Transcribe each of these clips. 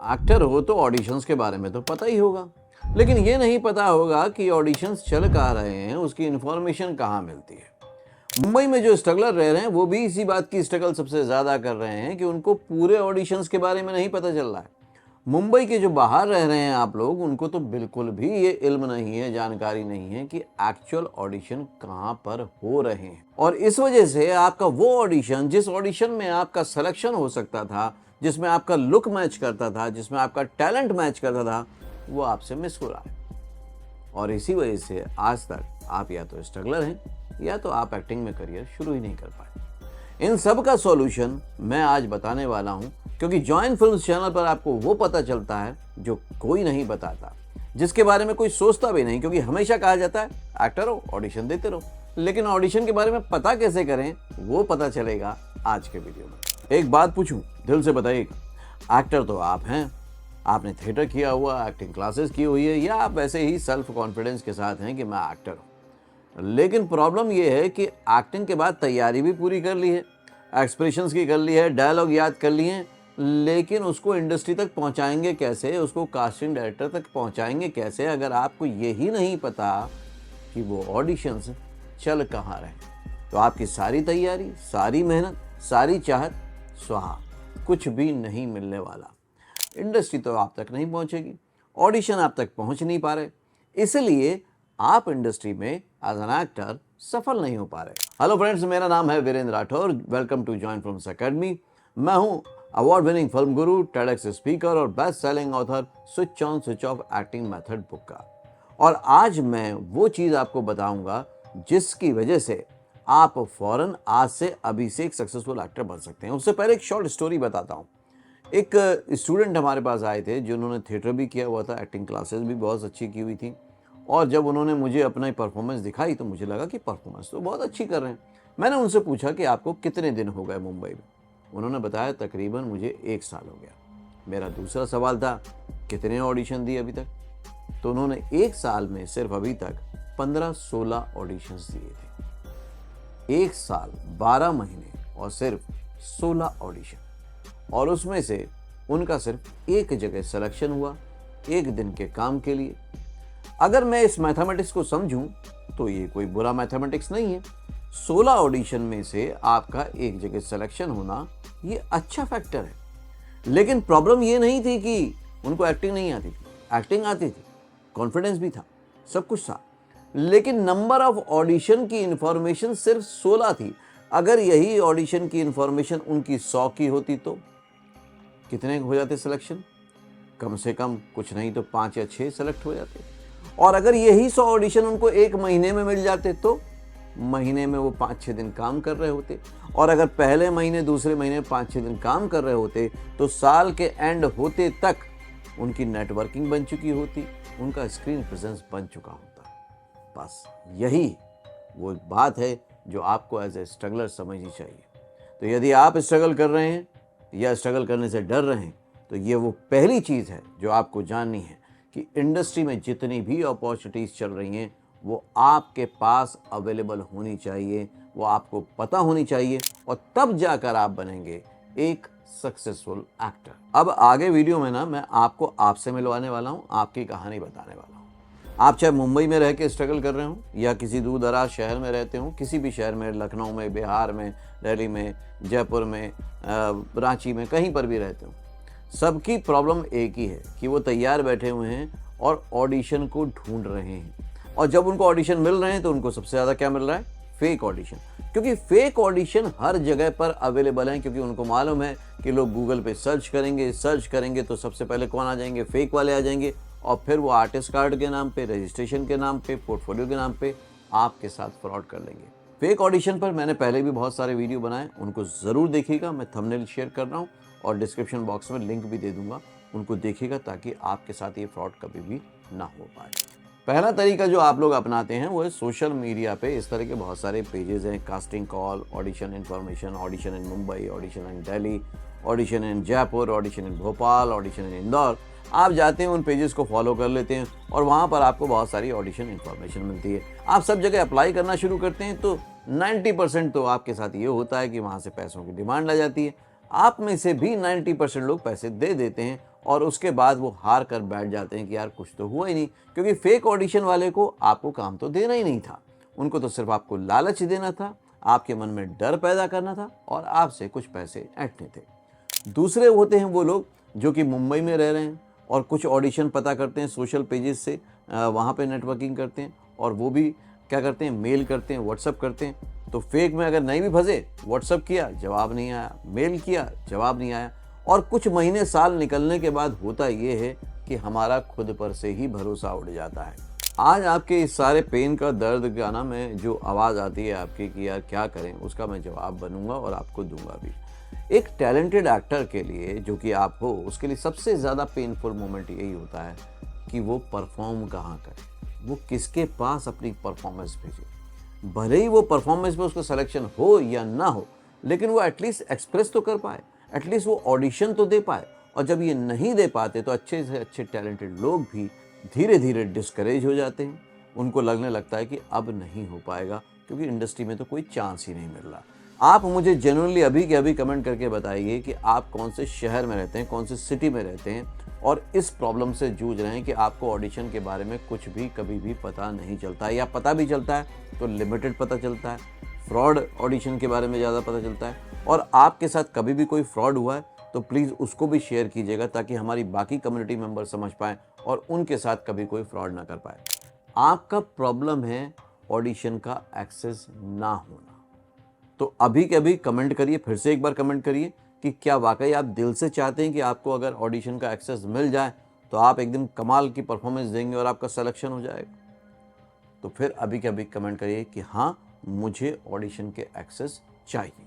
Actor हो तो auditions के बारे में तो पता ही होगा, लेकिन ये नहीं पता होगा कि ऑडिशंस चल कहाँ रहे हैं, उसकी इन्फॉर्मेशन कहाँ मिलती है। मुंबई में जो स्ट्रगलर रह रहे हैं वो भी इसी बात की स्ट्रगल सबसे ज़्यादा कर रहे हैं कि उनको पूरे ऑडिशंस के बारे में नहीं पता चल रहा है। मुंबई के जो बाहर रह रहे हैं आप लोग, उनको तो बिल्कुल भी ये इल्म नहीं है, जानकारी नहीं है कि एक्चुअल ऑडिशन कहाँ पर हो रहे हैं। और इस वजह से आपका वो ऑडिशन, जिस ऑडिशन में आपका सिलेक्शन हो सकता था, जिसमें आपका लुक मैच करता था, जिसमें आपका टैलेंट मैच करता था, वो आपसे मिस हो रहा है। और इसी वजह से आज तक आप या तो स्ट्रगलर हैं या तो आप एक्टिंग में करियर शुरू ही नहीं कर पाए। इन सब का सॉल्यूशन मैं आज बताने वाला हूं, क्योंकि जॉइन फिल्म्स चैनल पर आपको वो पता चलता है जो कोई नहीं बताता, जिसके बारे में कोई सोचता भी नहीं, क्योंकि हमेशा कहा जाता है एक्टर हो, ऑडिशन देते रहो। लेकिन ऑडिशन के बारे में पता कैसे करें, वो पता चलेगा आज के वीडियो में। एक बात पूछूं, दिल से बताइएगा, एक्टर तो आप हैं, आपने थिएटर किया हुआ, एक्टिंग क्लासेस की हुई है, या आप वैसे ही सेल्फ कॉन्फिडेंस के साथ हैं कि मैं एक्टर हूँ। लेकिन प्रॉब्लम यह है कि एक्टिंग के बाद तैयारी भी पूरी कर ली है, एक्सप्रेशंस की कर ली है, डायलॉग याद कर लिए हैं, लेकिन उसको इंडस्ट्री तक पहुंचाएंगे कैसे, उसको कास्टिंग डायरेक्टर तक पहुंचाएंगे कैसे, अगर आपको यही नहीं पता कि वो ऑडिशंस चल कहाँ रहे, तो आपकी सारी तैयारी, सारी मेहनत, सारी चाहत स्वाहा, कुछ भी नहीं मिलने वाला। इंडस्ट्री तो आप तक नहीं पहुंचेगी, ऑडिशन आप तक पहुंच नहीं पा रहे, इसलिए आप इंडस्ट्री में एज एन एक्टर सफल नहीं हो पा रहे। हेलो फ्रेंड्स, मेरा नाम है Virendra Rathore. Welcome to join films academy. मैं हूं award winning film guru, TEDx speaker और best selling author switch on switch off acting method book का। और आज मैं वो चीज़ आपको बताऊंगा जिसकी वजह से आप फौरन आज से अभी से एक सक्सेसफुल एक्टर बन सकते हैं। उससे पहले एक शॉर्ट स्टोरी बताता हूँ। एक स्टूडेंट हमारे पास आए थे जिन्होंने थिएटर भी किया हुआ था, एक्टिंग क्लासेस भी बहुत अच्छी की हुई थी, और जब उन्होंने मुझे अपना परफॉर्मेंस दिखाई तो मुझे लगा कि परफॉर्मेंस तो बहुत अच्छी कर रहे हैं। मैंने उनसे पूछा कि आपको कितने दिन हो गए मुंबई में। उन्होंने बताया तकरीबन मुझे 1 साल हो गया। मेरा दूसरा सवाल था कितने ऑडिशन दिए अभी तक, तो उन्होंने 1 साल में सिर्फ अभी तक 15-16 ऑडिशंस दिए थे। 1 साल 12 महीने और सिर्फ 16 ऑडिशन, और उसमें से उनका सिर्फ एक जगह सिलेक्शन हुआ, 1 दिन के काम के लिए। अगर मैं इस मैथमेटिक्स को समझूं तो ये कोई बुरा मैथमेटिक्स नहीं है। 16 ऑडिशन में से आपका एक जगह सिलेक्शन होना ये अच्छा फैक्टर है। लेकिन प्रॉब्लम ये नहीं थी कि उनको एक्टिंग नहीं आती थी, एक्टिंग आती थी, कॉन्फिडेंस भी था, सब कुछ था, लेकिन नंबर ऑफ ऑडिशन की इंफॉर्मेशन सिर्फ 16 थी। अगर यही ऑडिशन की इंफॉर्मेशन उनकी 100 की होती तो कितने हो जाते सिलेक्शन? कम से कम कुछ नहीं तो 5 या 6 सेलेक्ट हो जाते। और अगर यही 100 ऑडिशन उनको 1 महीने में मिल जाते तो महीने में वो 5-6 दिन काम कर रहे होते, और अगर पहले महीने दूसरे महीने 5-6 दिन काम कर रहे होते तो साल के एंड होते तक उनकी नेटवर्किंग बन चुकी होती, उनका स्क्रीन प्रेजेंस बन चुका होता। बस यही वो बात है जो आपको एज ए स्ट्रगलर समझनी चाहिए। तो यदि आप स्ट्रगल कर रहे हैं या स्ट्रगल करने से डर रहे हैं, तो ये वो पहली चीज़ है जो आपको जाननी है कि इंडस्ट्री में जितनी भी अपॉर्चुनिटीज़ चल रही हैं वो आपके पास अवेलेबल होनी चाहिए, वो आपको पता होनी चाहिए, और तब जाकर आप बनेंगे एक सक्सेसफुल एक्टर। अब आगे वीडियो में मैं आपको आपसे मिलवाने वाला हूँ, आपकी कहानी बताने वाला हूँ। आप चाहे मुंबई में रह के स्ट्रगल कर रहे हो या किसी दूर दराज शहर में रहते हो, किसी भी शहर में, लखनऊ में, बिहार में, दिल्ली में, जयपुर में, रांची में, कहीं पर भी रहते हो, सबकी प्रॉब्लम एक ही है कि वो तैयार बैठे हुए हैं और ऑडिशन को ढूंढ रहे हैं। और जब उनको ऑडिशन मिल रहे हैं तो उनको सबसे ज़्यादा क्या मिल रहा है? Fake audition. क्योंकि फेक ऑडिशन हर जगह पर अवेलेबल हैं, क्योंकि उनको मालूम है कि लोग गूगल पे सर्च करेंगे तो सबसे पहले कौन आ जाएंगे? फेक वाले आ जाएंगे, और फिर वो आर्टिस्ट कार्ड के नाम पे, रजिस्ट्रेशन के नाम पे, पोर्टफोलियो के नाम पे आपके साथ फ्रॉड कर लेंगे। फेक ऑडिशन पर मैंने पहले भी बहुत सारे वीडियो बनाए, उनको ज़रूर देखिएगा। मैं थंबनेल शेयर कर रहा हूँ और डिस्क्रिप्शन बॉक्स में लिंक भी दे दूंगा, उनको देखिएगा ताकि आपके साथ ये फ्रॉड कभी भी ना हो पाए। पहला तरीका जो आप लोग अपनाते हैं वो है सोशल मीडिया पे इस तरह के बहुत सारे पेजेस हैं, casting call, audition information, audition in Mumbai, audition in Delhi, audition in Jaipur, audition in Bhopal, audition in Indore. आप जाते हैं, उन पेजेस को फॉलो कर लेते हैं और वहाँ पर आपको बहुत सारी ऑडिशन इन्फॉर्मेशन मिलती है। आप सब जगह अप्लाई करना शुरू करते हैं तो 90% तो आपके साथ ये होता है कि वहाँ से पैसों की डिमांड आ जाती है। आप में से भी 90% लोग पैसे दे देते हैं और उसके बाद वो हार कर बैठ जाते हैं कि यार कुछ तो हुआ ही नहीं, क्योंकि फेक ऑडिशन वाले को आपको काम तो देना ही नहीं था। उनको तो सिर्फ आपको लालच देना था, आपके मन में डर पैदा करना था और आपसे कुछ पैसे ऐंठने थे। दूसरे होते हैं वो लोग जो कि मुंबई में रह रहे हैं और कुछ ऑडिशन पता करते हैं सोशल पेजेस से, वहाँ पे नेटवर्किंग करते हैं और वो भी क्या करते हैं, मेल करते हैं, व्हाट्सअप करते हैं। तो फेक में अगर नहीं भी फंसे, व्हाट्सअप किया जवाब नहीं आया, मेल किया जवाब नहीं आया, और कुछ महीने साल निकलने के बाद होता ये है कि हमारा खुद पर से ही भरोसा उड़ जाता है। आज आपके इस सारे पेन का दर्द का ना मैं जो आवाज़ आती है आपकी कि यार क्या करें, उसका मैं जवाब बनूंगा और आपको दूंगा भी। एक टैलेंटेड एक्टर के लिए जो कि आप हो, उसके लिए सबसे ज़्यादा पेनफुल मोमेंट यही होता है कि वो परफॉर्म कहाँ करे, वो किसके पास अपनी परफॉर्मेंस भेजे। भले ही वो परफॉर्मेंस में उसका सिलेक्शन हो या ना हो, लेकिन वो एटलीस्ट एक्सप्रेस तो कर पाए, एटलीस्ट वो ऑडिशन तो दे पाए। और जब ये नहीं दे पाते तो अच्छे से अच्छे टैलेंटेड लोग भी धीरे धीरे डिस्करेज हो जाते हैं। उनको लगने लगता है कि अब नहीं हो पाएगा, क्योंकि इंडस्ट्री में तो कोई चांस ही नहीं मिल रहा। आप मुझे जेन्युइनली अभी के अभी कमेंट करके बताइए कि आप कौन से शहर में रहते हैं, कौन से सिटी में रहते हैं और इस प्रॉब्लम से जूझ रहे हैं कि आपको ऑडिशन के बारे में कुछ भी कभी भी पता नहीं चलता है, या पता भी चलता है तो लिमिटेड पता चलता है। फ्रॉड ऑडिशन के बारे में ज़्यादा पता चलता है। और आपके साथ कभी भी कोई फ्रॉड हुआ है तो प्लीज़ उसको भी शेयर कीजिएगा, ताकि हमारी बाकी कम्युनिटी मेंबर समझ पाएँ और उनके साथ कभी कोई फ्रॉड ना कर पाए। आपका प्रॉब्लम है ऑडिशन का एक्सेस ना होना। तो अभी के अभी कमेंट करिए, फिर से एक बार कमेंट करिए कि क्या वाकई आप दिल से चाहते हैं कि आपको अगर ऑडिशन का एक्सेस मिल जाए तो आप एकदम कमाल की परफॉर्मेंस देंगे और आपका सिलेक्शन हो जाएगा। तो फिर अभी के अभी कमेंट करिए कि हाँ, मुझे ऑडिशन के एक्सेस चाहिए।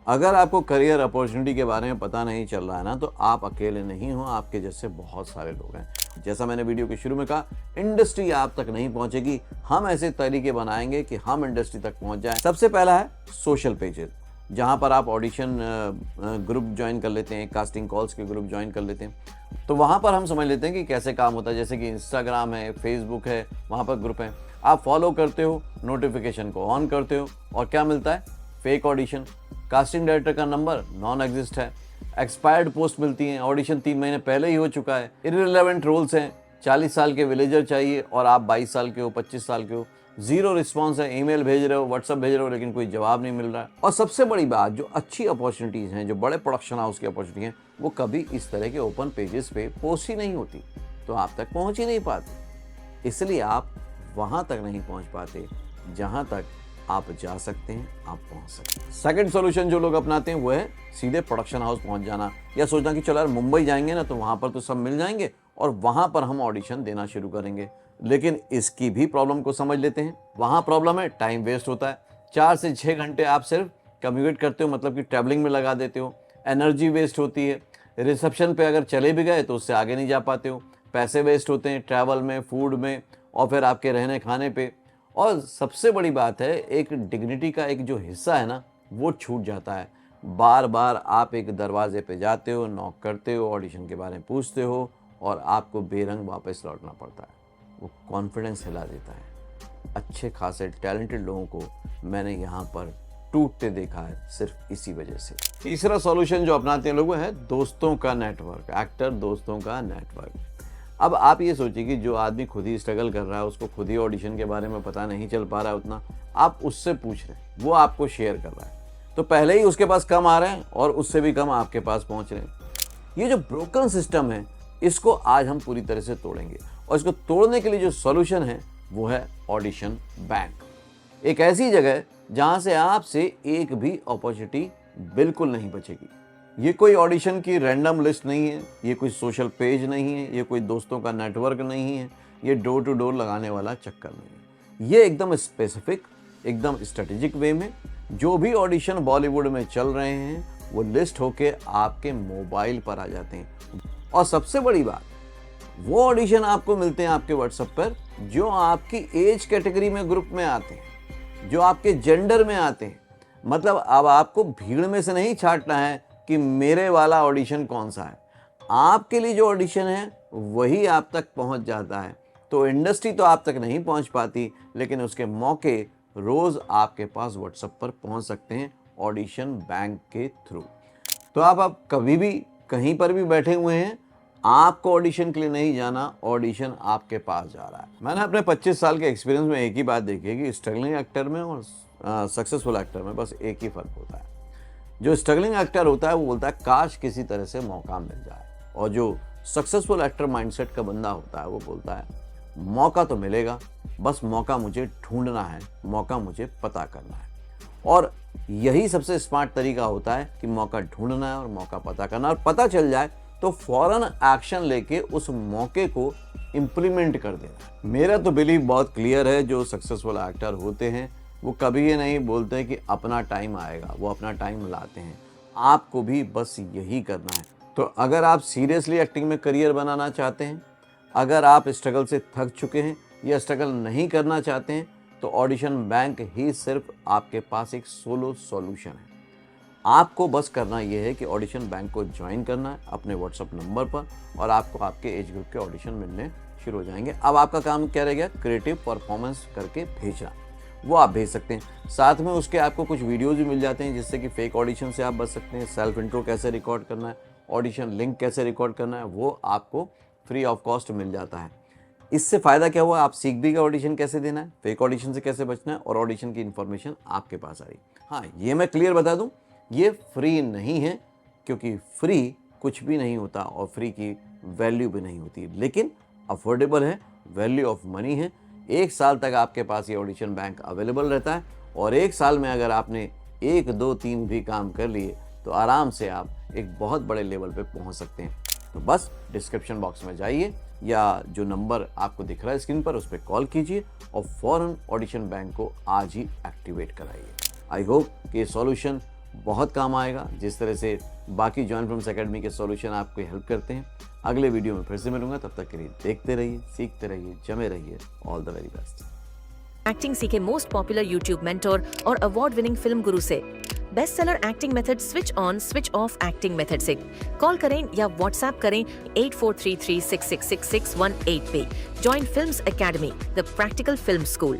अगर आपको करियर अपॉर्चुनिटी के बारे में पता नहीं चल रहा है ना, तो आप अकेले नहीं हो, आपके जैसे बहुत सारे लोग हैं। जैसा मैंने वीडियो के शुरू में कहा, इंडस्ट्री आप तक नहीं पहुंचेगी, हम ऐसे तरीके बनाएंगे कि हम इंडस्ट्री तक पहुंच जाएं। सबसे पहला है सोशल पेजेस, जहां पर आप ऑडिशन ग्रुप ज्वाइन कर लेते हैं, कास्टिंग कॉल्स के ग्रुप ज्वाइन कर लेते हैं। तो वहां पर हम समझ लेते हैं कि कैसे काम होता है। जैसे कि इंस्टाग्राम है, फेसबुक है, वहां पर ग्रुप है, आप फॉलो करते हो, नोटिफिकेशन को ऑन करते हो और क्या मिलता है, फेक ऑडिशन। कास्टिंग डायरेक्टर का नंबर नॉन एग्जिस्ट है, एक्सपायर्ड पोस्ट मिलती हैं, ऑडिशन 3 महीने पहले ही हो चुका है, इररिलेवेंट रोल्स हैं, 40 साल के विलेजर चाहिए और आप 22 साल के हो, 25 साल के हो, जीरो रिस्पॉन्स है, ईमेल भेज रहे हो, व्हाट्सअप भेज रहे हो, लेकिन कोई जवाब नहीं मिल रहा है। और सबसे बड़ी बात, जो अच्छी अपॉर्चुनिटीज़ हैं, जो बड़े प्रोडक्शन हाउस की अपॉर्चुनिटी हैं, वो कभी इस तरह के ओपन पेजेस पे पोस्ट ही नहीं होती, तो आप तक पहुँच ही नहीं पाते। इसलिए आप वहाँ तक नहीं पहुँच पाते जहाँ तक आप जा सकते हैं, आप पहुंच सकते हैं। सेकंड सॉल्यूशन जो लोग अपनाते हैं वो है सीधे प्रोडक्शन हाउस पहुंच जाना, या सोचना कि चलो यार मुंबई जाएंगे ना तो वहां पर तो सब मिल जाएंगे और वहां पर हम ऑडिशन देना शुरू करेंगे। लेकिन इसकी भी प्रॉब्लम को समझ लेते हैं। वहां प्रॉब्लम है, टाइम वेस्ट होता है। 4 से 6 घंटे आप सिर्फ कम्यूट करते हो, मतलब कि ट्रैवलिंग में लगा देते हो। एनर्जी वेस्ट होती है। रिसेप्शन पे अगर चले भी गए तो उससे आगे नहीं जा पाते हो। पैसे वेस्ट होते हैं ट्रैवल में, फूड में और फिर आपके रहने खाने पे। और सबसे बड़ी बात है, एक डिग्निटी का एक जो हिस्सा है ना, वो छूट जाता है। बार बार आप एक दरवाजे पे जाते हो, नॉक करते हो, ऑडिशन के बारे में पूछते हो और आपको बेरंग वापस लौटना पड़ता है। वो कॉन्फिडेंस हिला देता है। अच्छे खासे टैलेंटेड लोगों को मैंने यहाँ पर टूटते देखा है सिर्फ इसी वजह से। तीसरा सॉल्यूशन जो अपनाते हैं लोग है दोस्तों का नेटवर्क, एक्टर दोस्तों का नेटवर्क। अब आप ये सोचिए कि जो आदमी खुद ही स्ट्रगल कर रहा है, उसको खुद ही ऑडिशन के बारे में पता नहीं चल पा रहा है उतना, आप उससे पूछ रहे हैं, वो आपको शेयर कर रहा है, तो पहले ही उसके पास कम आ रहे हैं और उससे भी कम आपके पास पहुंच रहे हैं। ये जो ब्रोकन सिस्टम है, इसको आज हम पूरी तरह से तोड़ेंगे और इसको तोड़ने के लिए जो सॉल्यूशन है वो है ऑडिशन बैंक। एक ऐसी जगह जहां से आपसे एक भी अपॉर्चुनिटी बिल्कुल नहीं बचेगी। ये कोई ऑडिशन की रैंडम लिस्ट नहीं है, ये कोई सोशल पेज नहीं है, ये कोई दोस्तों का नेटवर्क नहीं है, ये डोर टू डोर लगाने वाला चक्कर नहीं है। ये एकदम स्पेसिफिक, एकदम स्ट्रेटेजिक वे में जो भी ऑडिशन बॉलीवुड में चल रहे हैं वो लिस्ट होके आपके मोबाइल पर आ जाते हैं। और सबसे बड़ी बात, वो ऑडिशन आपको मिलते हैं आपके व्हाट्सएप पर जो आपकी एज कैटेगरी में ग्रुप में आते हैं, जो आपके जेंडर में आते हैं। मतलब अब आपको भीड़ में से नहीं छांटना है कि मेरे वाला ऑडिशन कौन सा है, आपके लिए जो ऑडिशन है वही आप तक पहुंच जाता है। तो इंडस्ट्री तो आप तक नहीं पहुंच पाती, लेकिन उसके मौके रोज आपके पास व्हाट्सएप पर पहुंच सकते हैं ऑडिशन बैंक के थ्रू। तो आप कभी भी कहीं पर भी बैठे हुए हैं, आपको ऑडिशन के लिए नहीं जाना, ऑडिशन आपके पास जा रहा है। मैंने अपने 25 साल के एक्सपीरियंस में एक ही बात देखी है कि स्ट्रगलिंग एक्टर में और सक्सेसफुल एक्टर में बस एक ही फ़र्क होता है। जो स्ट्रगलिंग एक्टर होता है वो बोलता है काश किसी तरह से मौका मिल जाए, और जो सक्सेसफुल एक्टर माइंडसेट का बंदा होता है वो बोलता है मौका तो मिलेगा, बस मौका मुझे ढूंढना है, मौका मुझे पता करना है। और यही सबसे स्मार्ट तरीका होता है कि मौका ढूंढना है और मौका पता करना, और पता चल जाए तो फौरन एक्शन लेके उस मौके को इम्प्लीमेंट कर देना। मेरा तो बिलीव बहुत क्लियर है, जो सक्सेसफुल एक्टर होते हैं वो कभी ये नहीं बोलते कि अपना टाइम आएगा, वो अपना टाइम लाते हैं। आपको भी बस यही करना है। तो अगर आप सीरियसली एक्टिंग में करियर बनाना चाहते हैं, अगर आप स्ट्रगल से थक चुके हैं या स्ट्रगल नहीं करना चाहते हैं, तो ऑडिशन बैंक ही सिर्फ आपके पास एक सोलो सॉल्यूशन है। आपको बस करना यह है कि ऑडिशन बैंक को ज्वाइन करना है अपने व्हाट्सएप नंबर पर, और आपको आपके एज ग्रुप के ऑडिशन मिलने शुरू हो जाएंगे। अब आपका काम क्या रह गया, क्रिएटिव परफॉर्मेंस करके भेजना, वो आप भेज सकते हैं। साथ में उसके आपको कुछ वीडियोज़ भी मिल जाते हैं जिससे कि फेक ऑडिशन से आप बच सकते हैं। सेल्फ इंट्रो कैसे रिकॉर्ड करना है, ऑडिशन लिंक कैसे रिकॉर्ड करना है, वो आपको फ्री ऑफ कॉस्ट मिल जाता है। इससे फ़ायदा क्या हुआ, आप सीख भी गए ऑडिशन कैसे देना है, फेक ऑडिशन से कैसे बचना है, और ऑडिशन की इन्फॉर्मेशन आपके पास आ रही। हाँ, ये मैं क्लियर बता दूं, ये फ्री नहीं है, क्योंकि फ्री कुछ भी नहीं होता और फ्री की वैल्यू भी नहीं होती, लेकिन अफोर्डेबल है, वैल्यू ऑफ मनी है। 1 साल तक आपके पास ये ऑडिशन बैंक अवेलेबल रहता है, और 1 साल में अगर आपने 1, 2, 3 भी काम कर लिए तो आराम से आप एक बहुत बड़े लेवल पे पहुंच सकते हैं। तो बस डिस्क्रिप्शन बॉक्स में जाइए, या जो नंबर आपको दिख रहा है स्क्रीन पर उस पर कॉल कीजिए और फौरन ऑडिशन बैंक को आज ही एक्टिवेट कराइए। आई होप कि ये सॉल्यूशन बहुत काम आएगा, जिस तरह से बाकी जॉइन फिल्म्स एकेडमी के सॉल्यूशन आपको हेल्प करते हैं। अगले वीडियो में फिर से मिलूंगा, तब तक के लिए देखते रहिए, सीखते रहिए, जमे रहिए। All the very best. Acting सीखे मोस्ट पॉपुलर यूट्यूब मेंटोर और अवार्ड विनिंग फिल्म गुरु से। Best seller acting method switch on switch off acting method से कॉल करें या व्हाट्सएप करें 8433666618 पे। Join films academy, the practical film school.